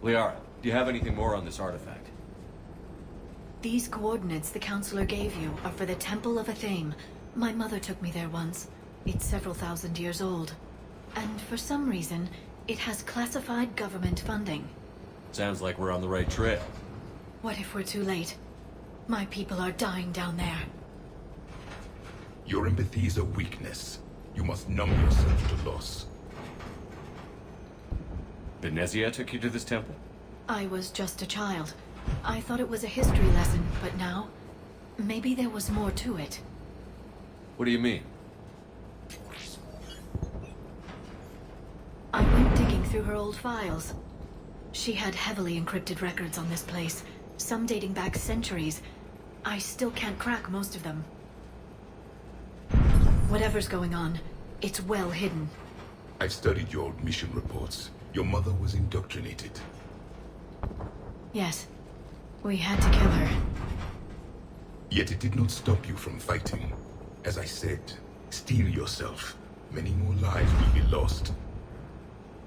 Liara, do you have anything more on this artifact? These coordinates the counselor gave you are for the Temple of Athame. My mother took me there once. It's several thousand years old. And for some reason, it has classified government funding. Sounds like we're on the right trail. What if we're too late? My people are dying down there. Your empathy is a weakness. You must numb yourself to loss. Thessia took you to this temple? I was just a child. I thought it was a history lesson, but now, maybe there was more to it. What do you mean? I went digging through her old files. She had heavily encrypted records on this place, some dating back centuries. I still can't crack most of them. Whatever's going on, it's well hidden. I've studied your old mission reports. Your mother was indoctrinated. Yes. We had to kill her. Yet it did not stop you from fighting. As I said, steel yourself. Many more lives will be lost.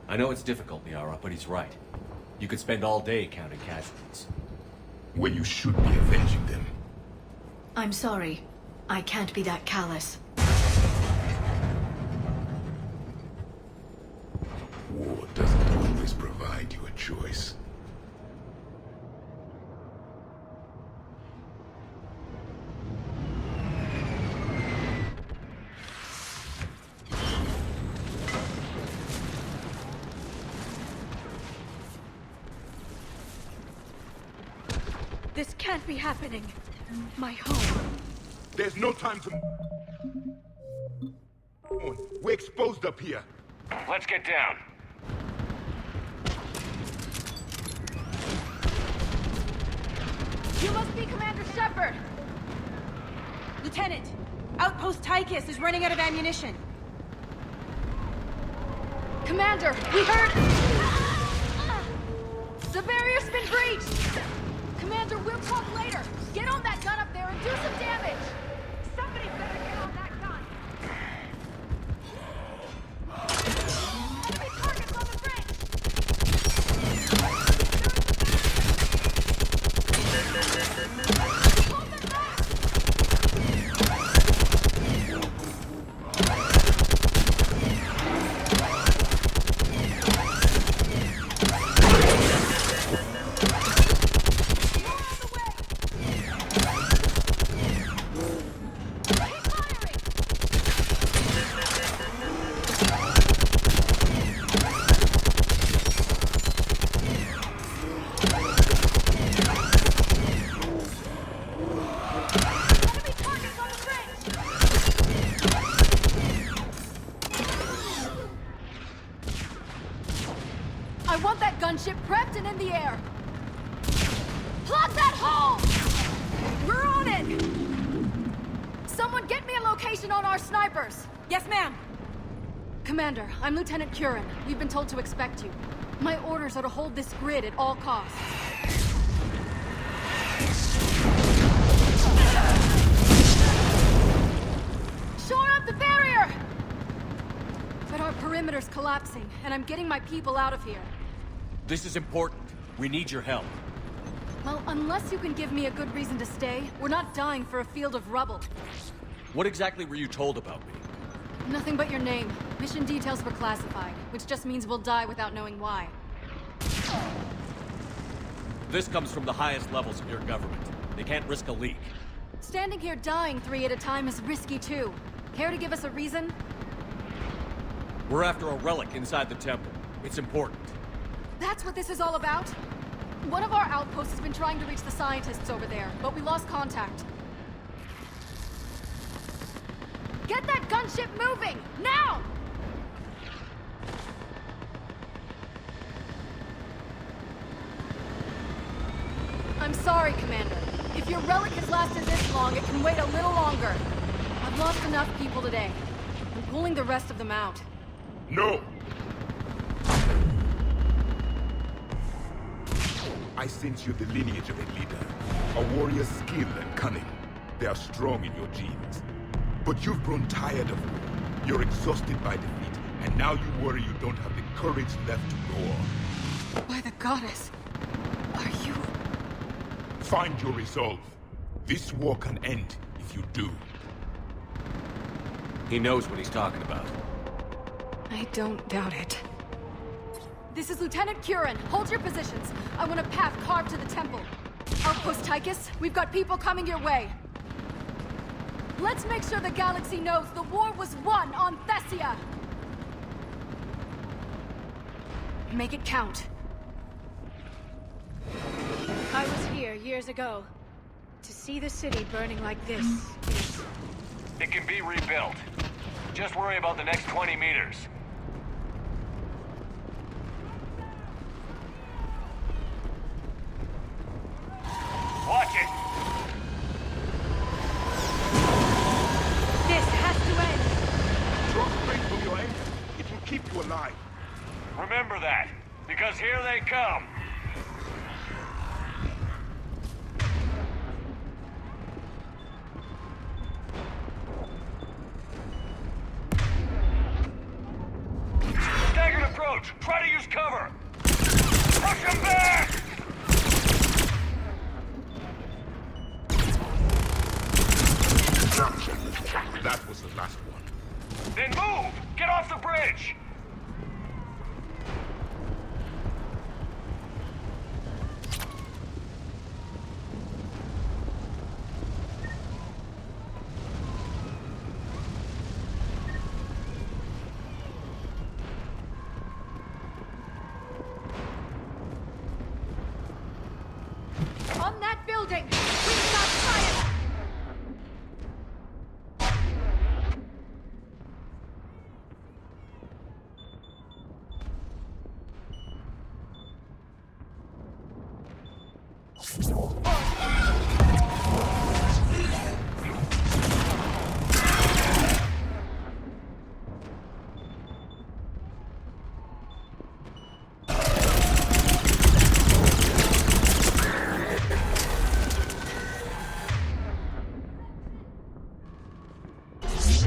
I know it's difficult, Liara, but he's right. You could spend all day counting casualties. When you should be avenging them. I'm sorry. I can't be that callous. War doesn't always provide you a choice. This can't be happening. My home. There's no time to... We're exposed up here. Let's get down. You must be Commander Shepard! Lieutenant, Outpost Tychus is running out of ammunition. Commander, we heard... The barrier's been breached! Commander, we'll talk later! Get on that gun up there and do some damage! Somebody better get on that gun! Enemy targets on the bridge! Hold them back! I want that gunship prepped and in the air! Plug that hole! We're on it! Someone get me a location on our snipers! Yes, ma'am! Commander, I'm Lieutenant Curran. We've been told to expect you. My orders are to hold this grid at all costs. Shore up the barrier! But our perimeter's collapsing, and I'm getting my people out of here. This is important. We need your help. Well, unless you can give me a good reason to stay, we're not dying for a field of rubble. What exactly were you told about me? Nothing but your name. Mission details were classified, which just means we'll die without knowing why. This comes from the highest levels of your government. They can't risk a leak. Standing here dying 3 at a time is risky too. Care to give us a reason? We're after a relic inside the temple. It's important. That's what this is all about? One of our outposts has been trying to reach the scientists over there, but we lost contact. Get that gunship moving! Now! I'm sorry, Commander. If your relic has lasted this long, it can wait a little longer. I've lost enough people today. I'm pulling the rest of them out. No! I sense you're the lineage of a leader. A warrior's skill and cunning. They are strong in your genes. But you've grown tired of war. You're exhausted by defeat, and now you worry you don't have the courage left to go on. By the goddess. Are you... Find your resolve. This war can end if you do. He knows what he's talking about. I don't doubt it. This is Lieutenant Curran. Hold your positions. I want a path carved to the temple. Outpost Tychus, we've got people coming your way. Let's make sure the galaxy knows the war was won on Thessia! Make it count. I was here years ago. To see the city burning like this is... It can be rebuilt. Just worry about the next 20 meters. Watch it! This has to end! Draw straight from your aim. It will keep you alive. Remember that, because here they come. Staggered approach! Try to use cover! Push them back! That was the last one. Then move! Get off the bridge! On that building! We've got fire!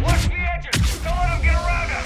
Watch the edges! Don't let them get around us!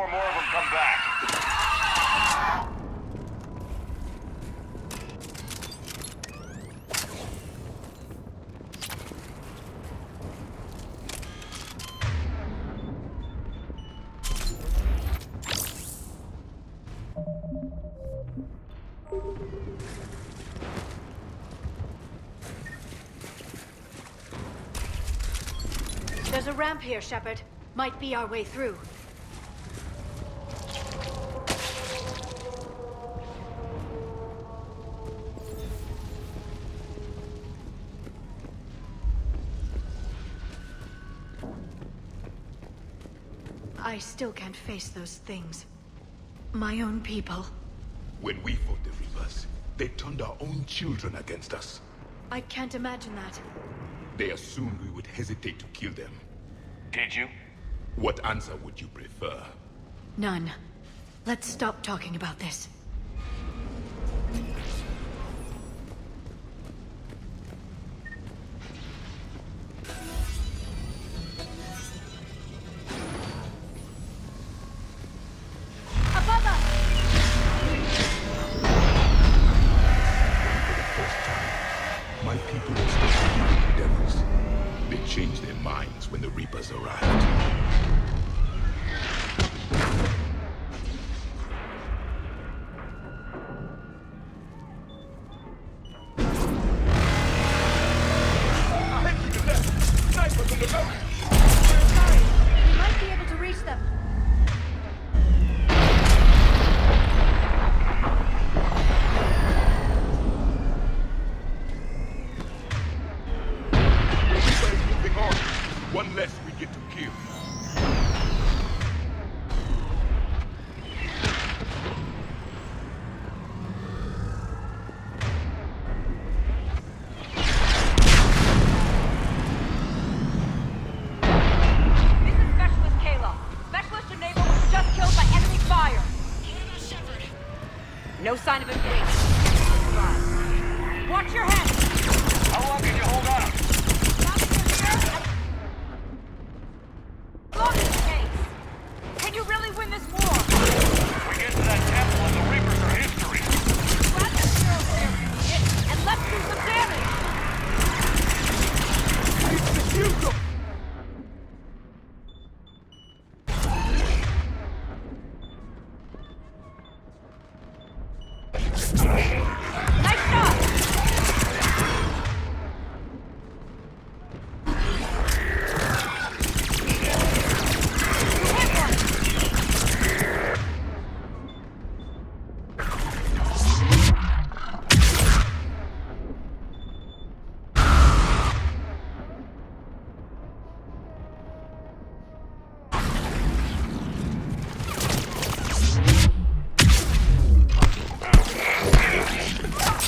before more of them come back. There's a ramp here, Shepard. Might be our way through. I still can't face those things. My own people. When we fought the Reapers, they turned our own children against us. I can't imagine that. They assumed we would hesitate to kill them. Did you? What answer would you prefer? None. Let's stop talking about this. Above us! For the first time, my people were supposed to be the devils. They changed their minds when the Reapers arrived. Ahead to the left! Snipers on the left! Sorry, we might be able to reach them. Reaper is moving on. One less we get to kill. This is Specialist Kayla. Specialist Enable was just killed by enemy fire. No sign of engagement. Watch your head! How long can you hold out? Long as it takes. Can you really win this war? We get to that temple and the Reapers are history. Grab the heroes there, idiot, and let's do some damage! Execute them! Nice shot! You hit one!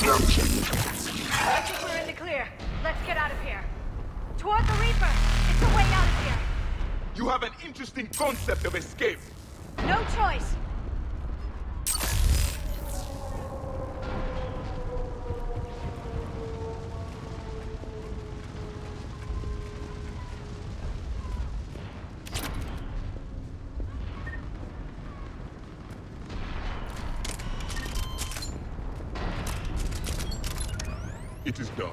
I think we're in the clear. Let's get out of here. Toward the Reaper! It's a way out of here! You have an interesting concept of escape. No choice! It is done.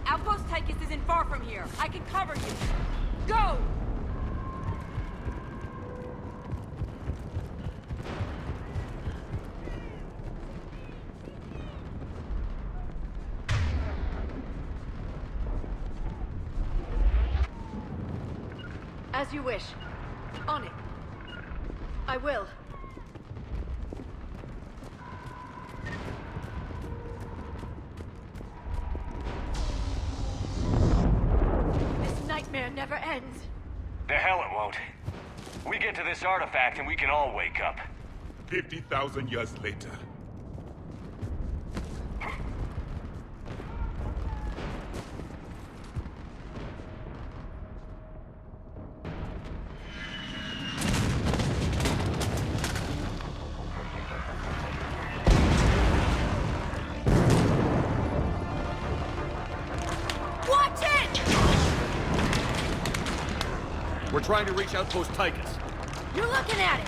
Outpost Tychus isn't far from here. I can cover you. Go! As you wish. On it. I will. This nightmare never ends. The hell it won't. We get to this artifact and we can all wake up. 50,000 years later. Watch it! We're trying to reach Outpost Tychus. You're looking at it!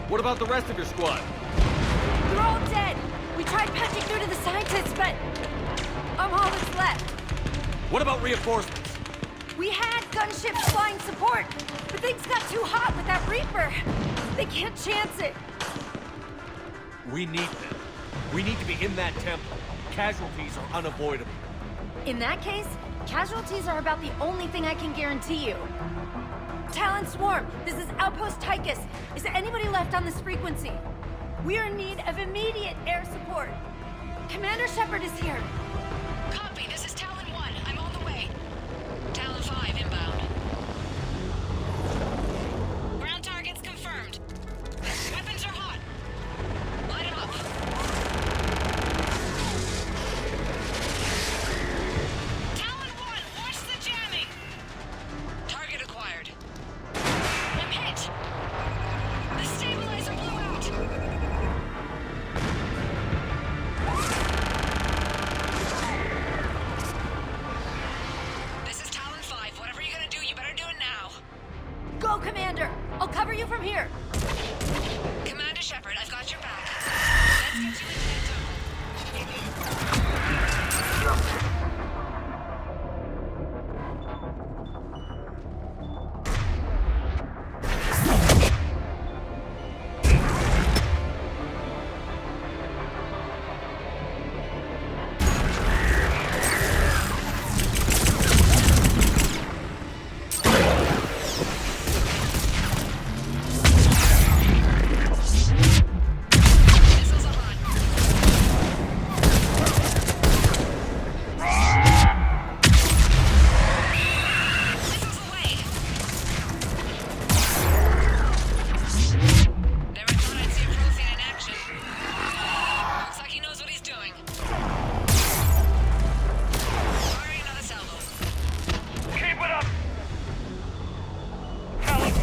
What about the rest of your squad? They're all dead! We tried punching through to the scientists, but... I'm all that's left. What about reinforcements? We had gunships flying support, but things got too hot with that Reaper. They can't chance it. We need them. We need to be in that temple. Casualties are unavoidable. In that case, casualties are about the only thing I can guarantee you. Talon Swarm, this is Outpost Tychus. Is there anybody left on this frequency? We are in need of immediate air support. Commander Shepard is here. Copy, this is Talon 1. I'm on the way. Talon 5 inbound. Ground targets confirmed. Weapons are hot. Light 'em up. Talon 1, watch the jamming! Target acquired. I'm hit! The stabilizer blew out! This is Talon 5. Whatever you're gonna do, you better do it now. Go, Commander! I'll cover you from here. Commander Shepard, I've got your back. Let's get you into that tunnel. Missiles are hot. Missiles away. Never thought I'd see a Prothean in action. Looks like he knows what he's doing. Firing another salvo. Keep it up! Talon 5!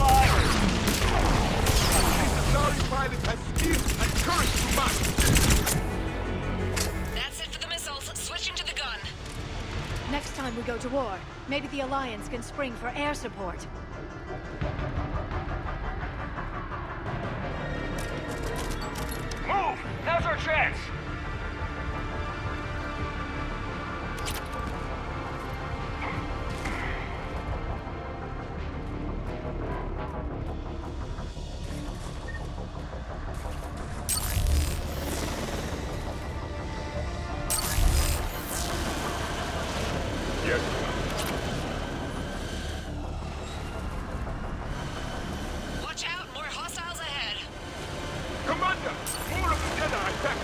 The Sorry pilot has skill and courage to match. That's it for the missiles. Switching to the gun. Next time we go to war, maybe the Alliance can spring for air support. Move! Now's our chance! Yes. Watch out, more hostiles ahead. Commander, more of the Jedi attack.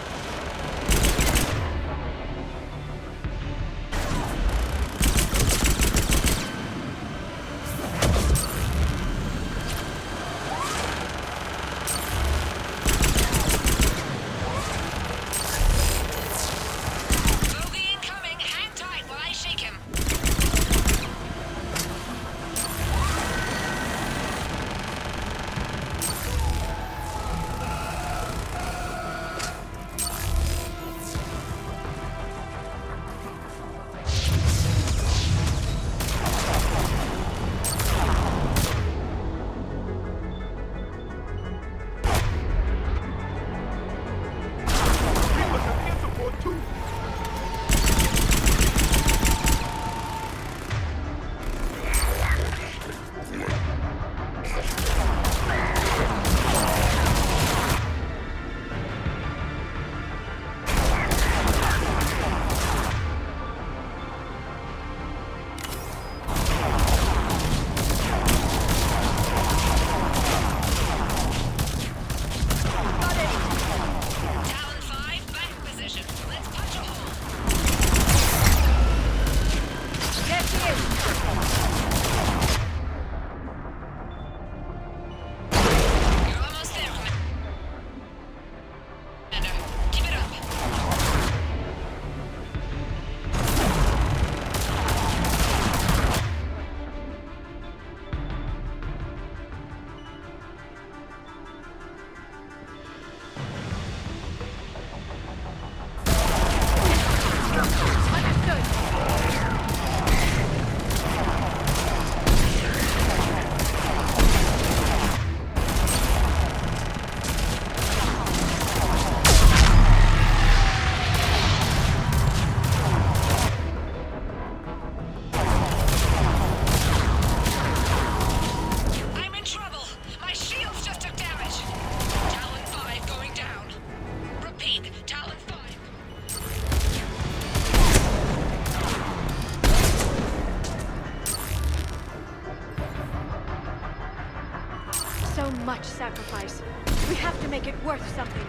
much sacrifice. We have to make it worth something.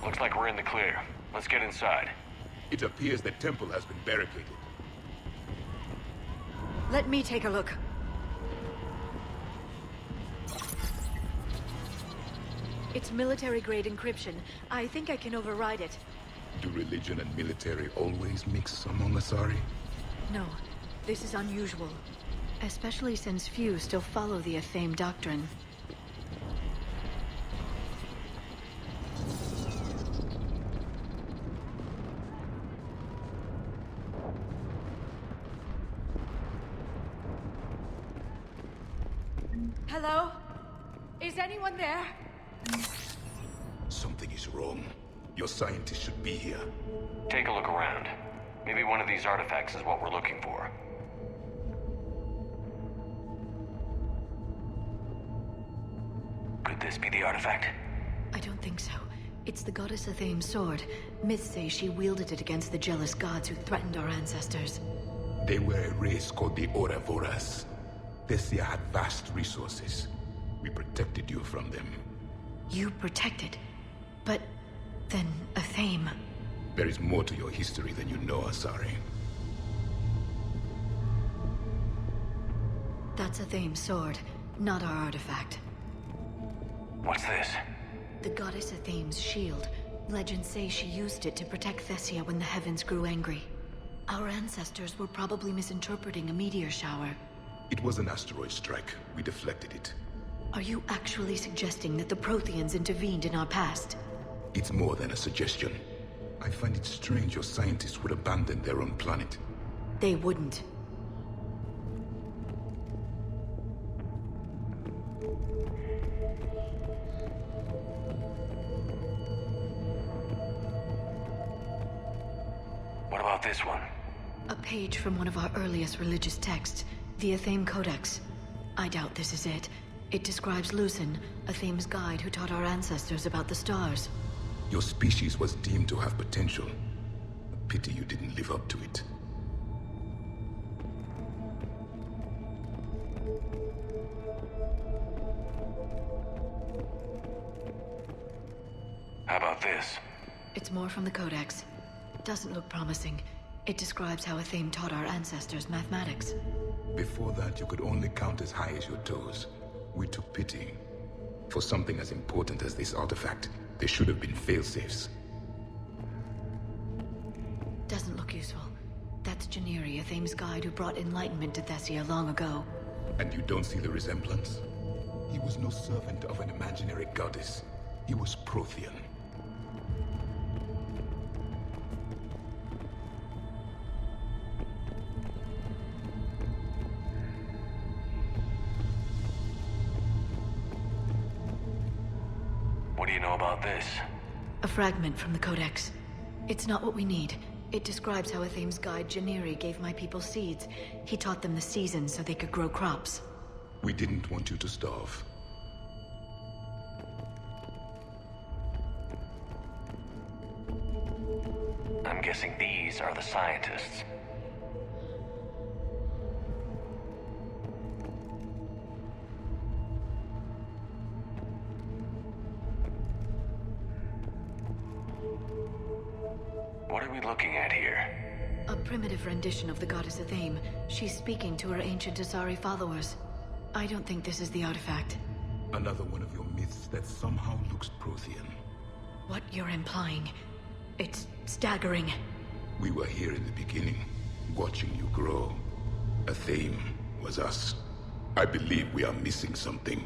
Looks like we're in the clear. Let's get inside. It appears the temple has been barricaded. Let me take a look. It's military-grade encryption. I think I can override it. Do religion and military always mix among Asari? No, this is unusual. Especially since few still follow the Athame doctrine. Hello? Is anyone there? Something is wrong. Your scientists should be here. Take a look around. Maybe one of these artifacts is what we're looking for. Could this be the artifact? I don't think so. It's the goddess Athame's sword. Myths say she wielded it against the jealous gods who threatened our ancestors. They were a race called the Ouroboros. Thessia had vast resources. We protected you from them. You protected? But then Athame... There is more to your history than you know, Asari. That's Athame's sword, not our artifact. What's this? The goddess Athame's shield. Legends say she used it to protect Thessia when the heavens grew angry. Our ancestors were probably misinterpreting a meteor shower. It was an asteroid strike. We deflected it. Are you actually suggesting that the Protheans intervened in our past? It's more than a suggestion. I find it strange your scientists would abandon their own planet. They wouldn't. What about this one? A page from one of our earliest religious texts, the Athame Codex. I doubt this is it. It describes Lucen, Athame's guide who taught our ancestors about the stars. Your species was deemed to have potential. A pity you didn't live up to it. How about this? It's more from the Codex. Doesn't look promising. It describes how Athame taught our ancestors mathematics. Before that, you could only count as high as your toes. We took pity. For something as important as this artifact, there should have been failsafes. Doesn't look useful. That's Janiri, Athame's guide who brought enlightenment to Thessia long ago. And you don't see the resemblance? He was no servant of an imaginary goddess. He was Prothean. What do you know about this? A fragment from the Codex. It's not what we need. It describes how Athame's guide Janiri gave my people seeds. He taught them the seasons so they could grow crops. We didn't want you to starve. I'm guessing these are the scientists. What are we looking at here? A primitive rendition of the goddess Athame. She's speaking to her ancient Asari followers. I don't think this is the artifact. Another one of your myths that somehow looks Prothean. What you're implying, it's staggering. We were here in the beginning, watching you grow. A theme was us. I believe we are missing something.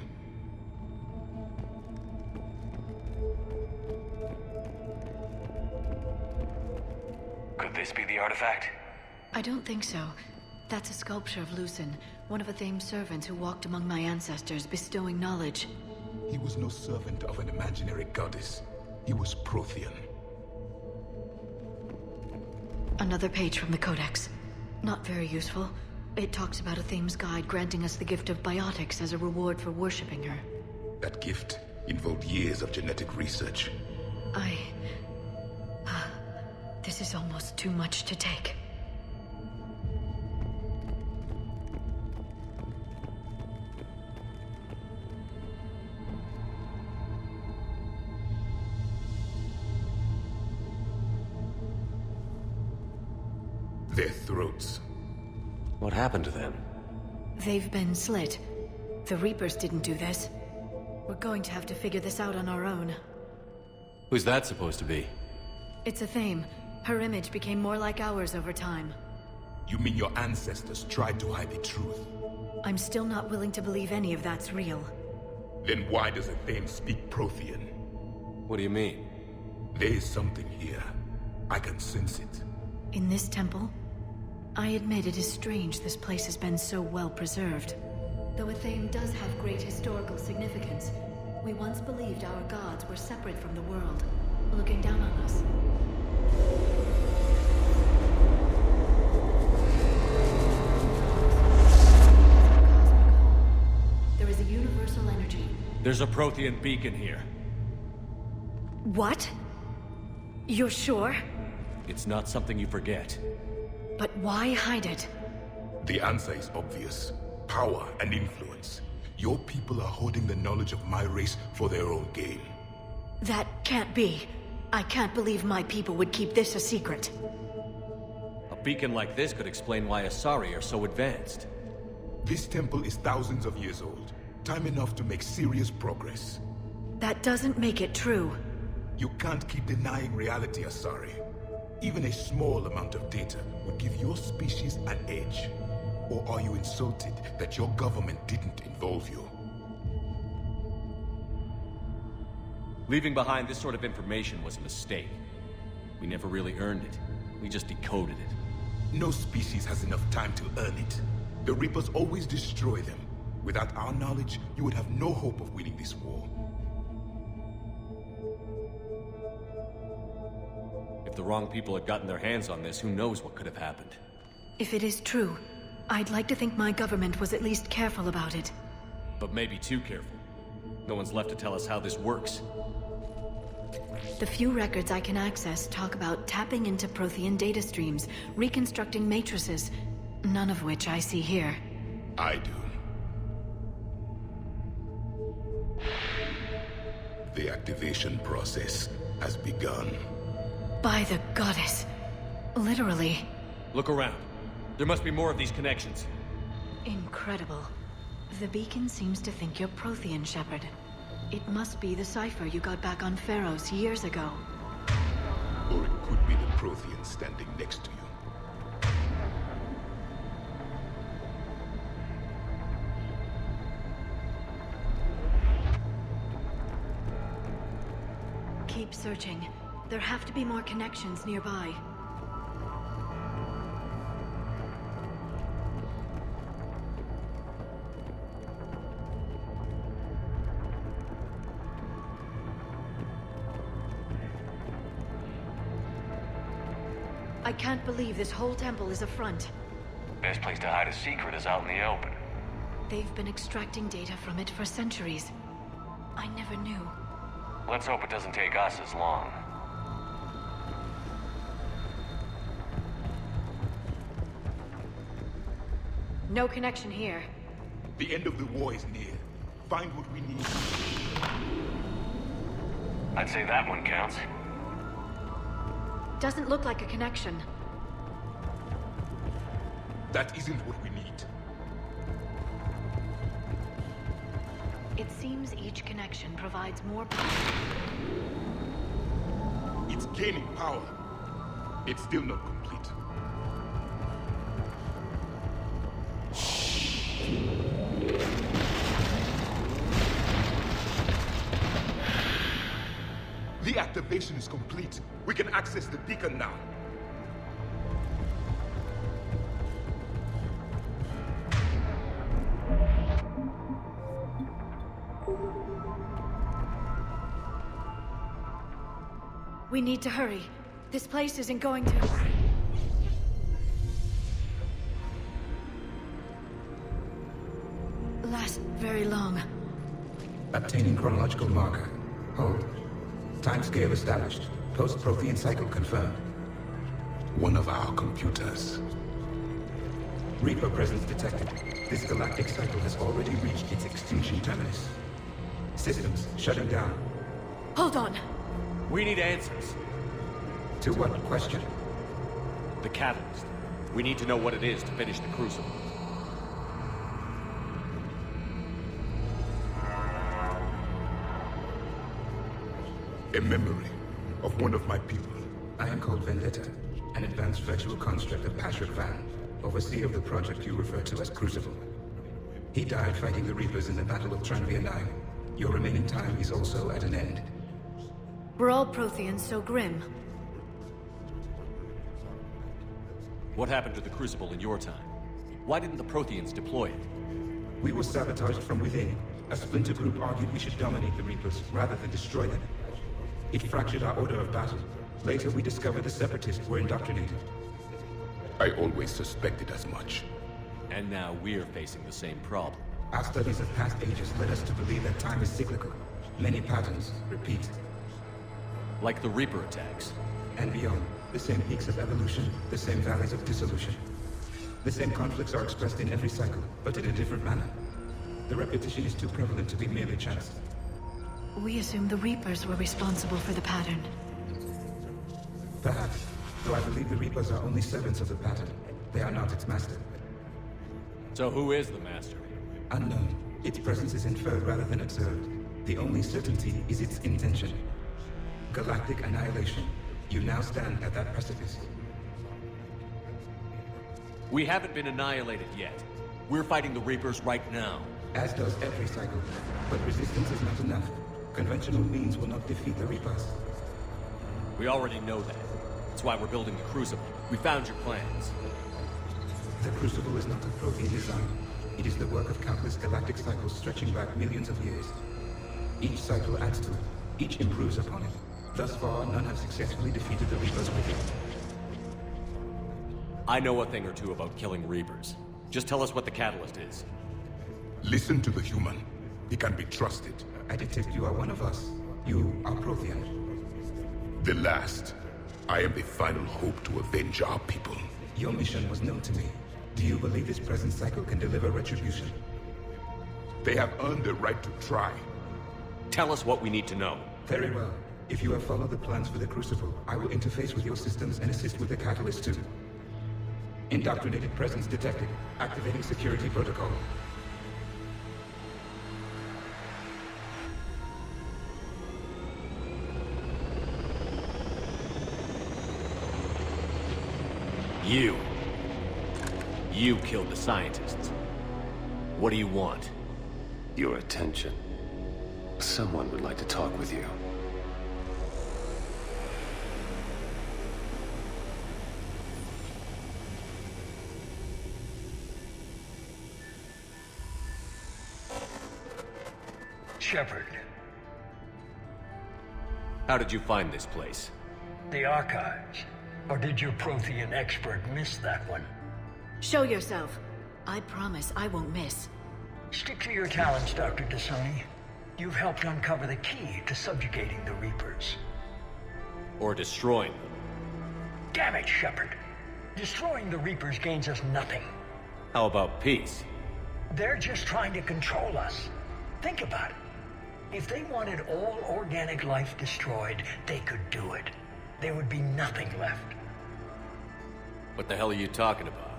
Could this be the artifact? I don't think so. That's a sculpture of Lucen, one of Athame's servants who walked among my ancestors, bestowing knowledge. He was no servant of an imaginary goddess. He was Prothean. Another page from the Codex. Not very useful. It talks about Athame's guide granting us the gift of biotics as a reward for worshipping her. That gift involved years of genetic research. This is almost too much to take. Their throats. What happened to them? They've been slit. The Reapers didn't do this. We're going to have to figure this out on our own. Who's that supposed to be? It's Athame. Her image became more like ours over time. You mean your ancestors tried to hide the truth? I'm still not willing to believe any of that's real. Then why does Athame speak Prothean? What do you mean? There is something here. I can sense it. In this temple? I admit it is strange this place has been so well preserved. Though Athame does have great historical significance, we once believed our gods were separate from the world, looking down on us. There is a universal energy. There's a Prothean beacon here. What? You're sure? It's not something you forget. But why hide it? The answer is obvious. Power and influence. Your people are holding the knowledge of my race for their own gain. That can't be. I can't believe my people would keep this a secret. A beacon like this could explain why Asari are so advanced. This temple is thousands of years old. Time enough to make serious progress. That doesn't make it true. You can't keep denying reality, Asari. Even a small amount of data would give your species an edge. Or are you insulted that your government didn't involve you? Leaving behind this sort of information was a mistake. We never really earned it. We just decoded it. No species has enough time to earn it. The Reapers always destroy them. Without our knowledge, you would have no hope of winning this war. If the wrong people had gotten their hands on this, who knows what could have happened. If it is true, I'd like to think my government was at least careful about it. But maybe too careful. No one's left to tell us how this works. The few records I can access talk about tapping into Prothean data streams, reconstructing matrices, none of which I see here. I do. The activation process has begun. By the goddess. Literally. Look around. There must be more of these connections. Incredible. The beacon seems to think you're Prothean, Shepard. It must be the cipher you got back on Pharaohs years ago. Or it could be the Prothean standing next to you. Keep searching. There have to be more connections nearby. I can't believe this whole temple is a front. Best place to hide a secret is out in the open. They've been extracting data from it for centuries. I never knew. Let's hope it doesn't take us as long. No connection here. The end of the war is near. Find what we need. I'd say that one counts. Doesn't look like a connection. That isn't what we need. It seems each connection provides more power. It's gaining power. It's still not complete. The activation is complete. We can access the beacon now. We need to hurry. This place isn't going to... last very long. Obtaining chronological marker. Hold. Timescale established. Post-Prothean cycle confirmed. One of our computers. Reaper presence detected. This galactic cycle has already reached its extinction terminus. Systems shutting down. Hold on. We need answers. To what question? The catalyst. We need to know what it is to finish the Crucible. A memory of one of my people. I am called Vendetta, an advanced virtual construct of Patrick Van, overseer of the project you refer to as Crucible. He died fighting the Reapers in the Battle of Tranvia 9. Your remaining time is also at an end. Were all Protheans so grim? What happened to the Crucible in your time? Why didn't the Protheans deploy it? We were sabotaged from within. A splinter group argued we should dominate the Reapers rather than destroy them. It fractured our order of battle. Later, we discovered the Separatists were indoctrinated. I always suspected as much. And now we're facing the same problem. Our studies of past ages led us to believe that time is cyclical. Many patterns repeat. Like the Reaper attacks. And beyond, the same peaks of evolution, the same valleys of dissolution. The same conflicts are expressed in every cycle, but in a different manner. The repetition is too prevalent to be merely chance. We assumed the Reapers were responsible for the pattern. Perhaps, though I believe the Reapers are only servants of the pattern. They are not its master. So who is the master? Unknown. Its presence is inferred rather than observed. The only certainty is its intention. Galactic annihilation. You now stand at that precipice. We haven't been annihilated yet. We're fighting the Reapers right now. As does every cycle. But resistance is not enough. Conventional means will not defeat the Reapers. We already know that. That's why we're building the Crucible. We found your plans. The Crucible is not a Prothean design. It is the work of countless galactic cycles stretching back millions of years. Each cycle adds to it. Each improves upon it. Thus far, none have successfully defeated the Reapers with it. I know a thing or two about killing Reapers. Just tell us what the catalyst is. Listen to the human. He can be trusted. I detect you are one of us. You are Prothean. The last. I am the final hope to avenge our people. Your mission was known to me. Do you believe this present cycle can deliver retribution? They have earned the right to try. Tell us what we need to know. Very well. If you have followed the plans for the Crucible, I will interface with your systems and assist with the catalyst too. Indoctrinated presence detected. Activating security protocol. You killed the scientists. What do you want? Your attention. Someone would like to talk with you. Shepard, How did you find this place? the archives. Or did your Prothean expert miss that one? Show yourself. I promise I won't miss. Stick to your talents, Dr. T'Soni. You've helped uncover the key to subjugating the Reapers. Or destroying them? Damn it, Shepard. Destroying the Reapers gains us nothing. How about peace? They're just trying to control us. Think about it. If they wanted all organic life destroyed, they could do it. There would be nothing left. What the hell are you talking about?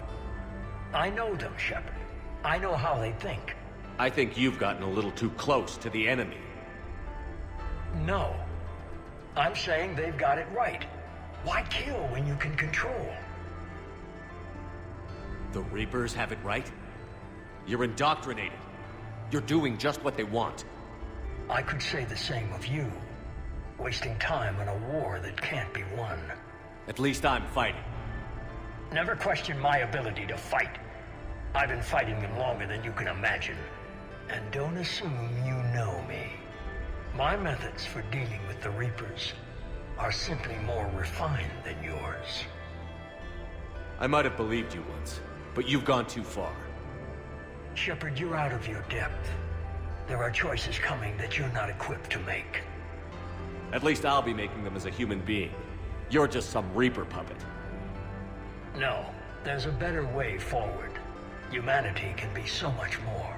I know them, Shepard. I know how they think. I think you've gotten a little too close to the enemy. No. I'm saying they've got it right. Why kill when you can control? The Reapers have it right? You're indoctrinated. You're doing just what they want. I could say the same of you. Wasting time on a war that can't be won. At least I'm fighting. Never question my ability to fight. I've been fighting them longer than you can imagine. And don't assume you know me. My methods for dealing with the Reapers are simply more refined than yours. I might have believed you once, but you've gone too far. Shepard, you're out of your depth. There are choices coming that you're not equipped to make. At least I'll be making them as a human being. You're just some Reaper puppet. No, there's a better way forward. Humanity can be so much more.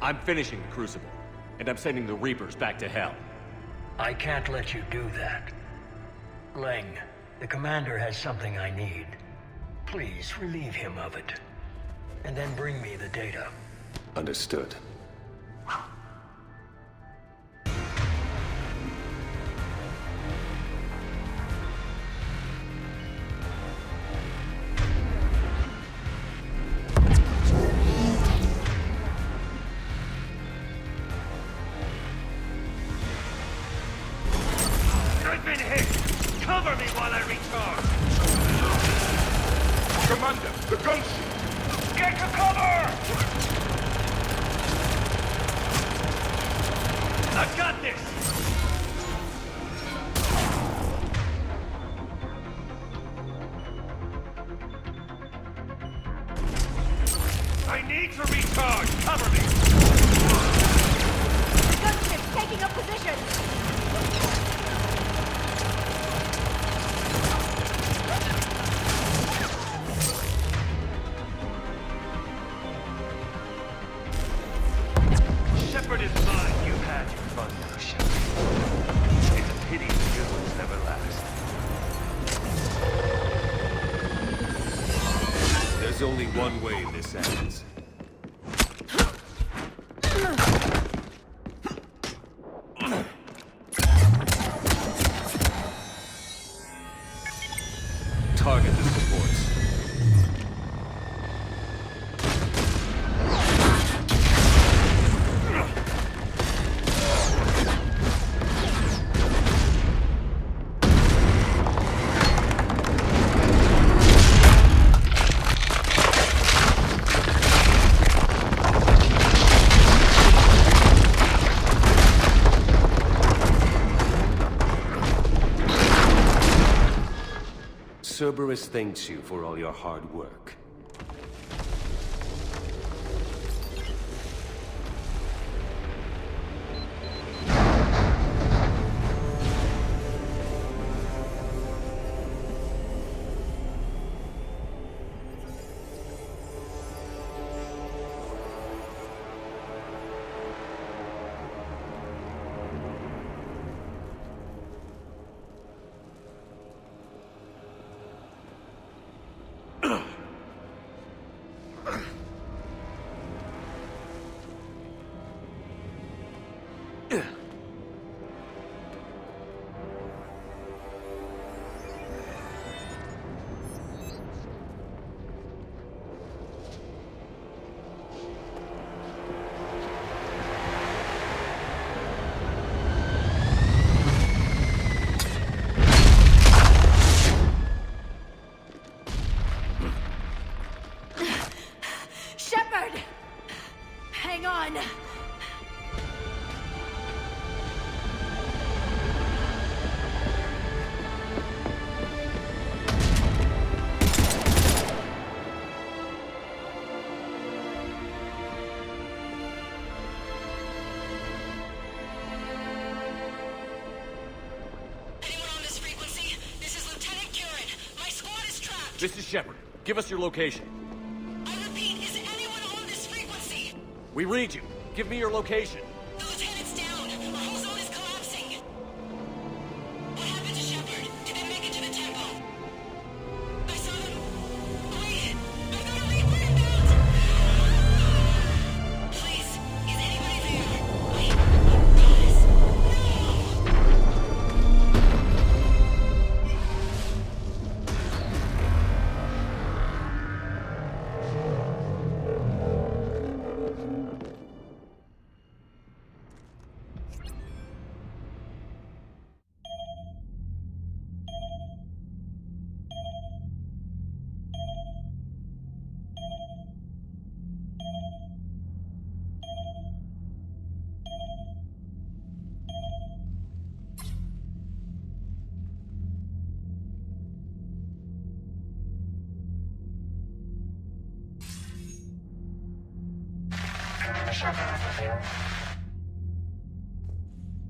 I'm finishing the Crucible, and I'm sending the Reapers back to hell. I can't let you do that. Leng, the commander has something I need. Please relieve him of it. And then bring me the data. Understood. I've been hit! Cover me while I recharge! Commander, the gunship! Get to cover! I've got this! I need to recharge! Cover me! Gunship taking up position! Shepard is mine. You've had your fun now, Shepard. It's a pity the good ones never last. There's only one way this ends. Target the supports. Cerberus thanks you for all your hard work. Shepard! Hang on! Anyone on this frequency? This is Lieutenant Curran. My squad is trapped. This is Shepard. Give us your location. I repeat, is anyone on this frequency? We read you. Give me your location. The lieutenant's down. Our whole zone is collapsing. What happened to Shepard? Did they make it to the temple? I saw them. Wait, I've got a Reaper inbound. Please,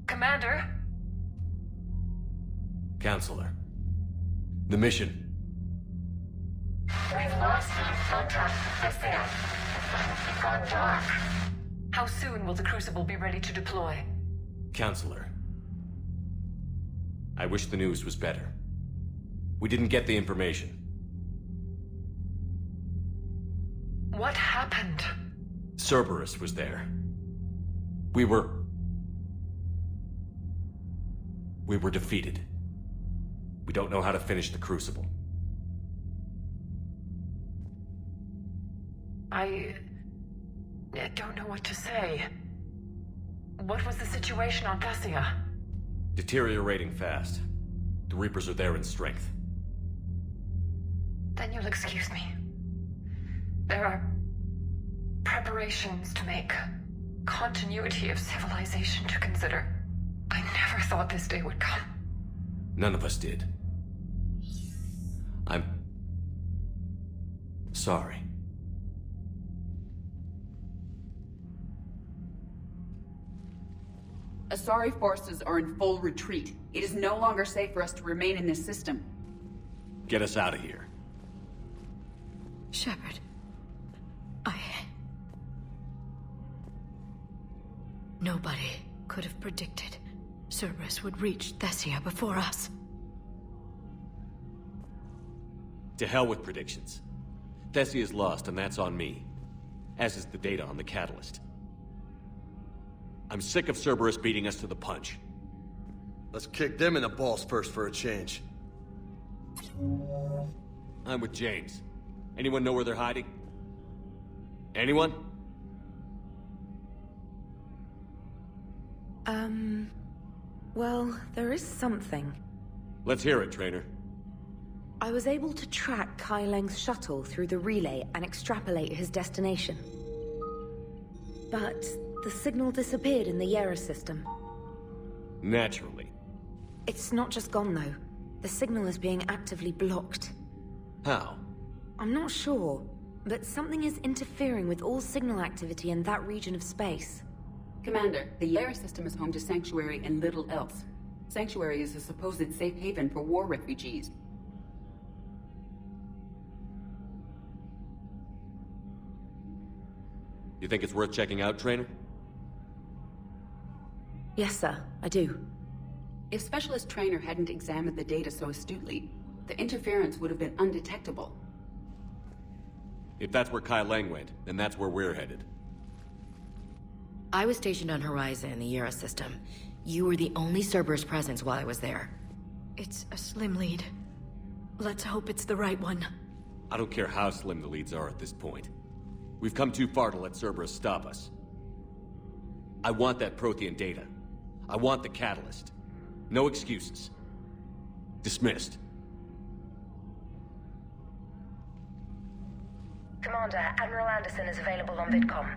Commander? Counselor. The mission. We've lost contact with Thessia. It's gone dark. How soon will the Crucible be ready to deploy? Counselor. I wish the news was better. We didn't get the information. What happened? Cerberus was there. We were defeated. We don't know how to finish the Crucible. I don't know what to say. What was the situation on Thessia? Deteriorating fast. The Reapers are there in strength. Then you'll excuse me. There are preparations to make, continuity of civilization to consider. I never thought this day would come. None of us did. I'm sorry. Asari forces are in full retreat. It is no longer safe for us to remain in this system. Get us out of here. Shepard. Nobody could have predicted Cerberus would reach Thessia before us. To hell with predictions. Thessia is lost, and that's on me. As is the data on the catalyst. I'm sick of Cerberus beating us to the punch. Let's kick them in the balls first for a change. I'm with James. Anyone know where they're hiding? Anyone? Well, there is something. Let's hear it, Trainer. I was able to track Kai Leng's shuttle through the relay and extrapolate his destination. But the signal disappeared in the Yera system. Naturally. It's not just gone, though. The signal is being actively blocked. How? I'm not sure, but something is interfering with all signal activity in that region of space. Commander, the Yera system is home to Sanctuary and little else. Sanctuary is a supposed safe haven for war refugees. You think it's worth checking out, Trainer? Yes, sir, I do. If Specialist Trainer hadn't examined the data so astutely, the interference would have been undetectable. If that's where Kai Leng went, then that's where we're headed. I was stationed on Horizon in the Yera system. You were the only Cerberus presence while I was there. It's a slim lead. Let's hope it's the right one. I don't care how slim the leads are at this point. We've come too far to let Cerberus stop us. I want that Prothean data. I want the catalyst. No excuses. Dismissed. Commander, Admiral Anderson is available on VidCom.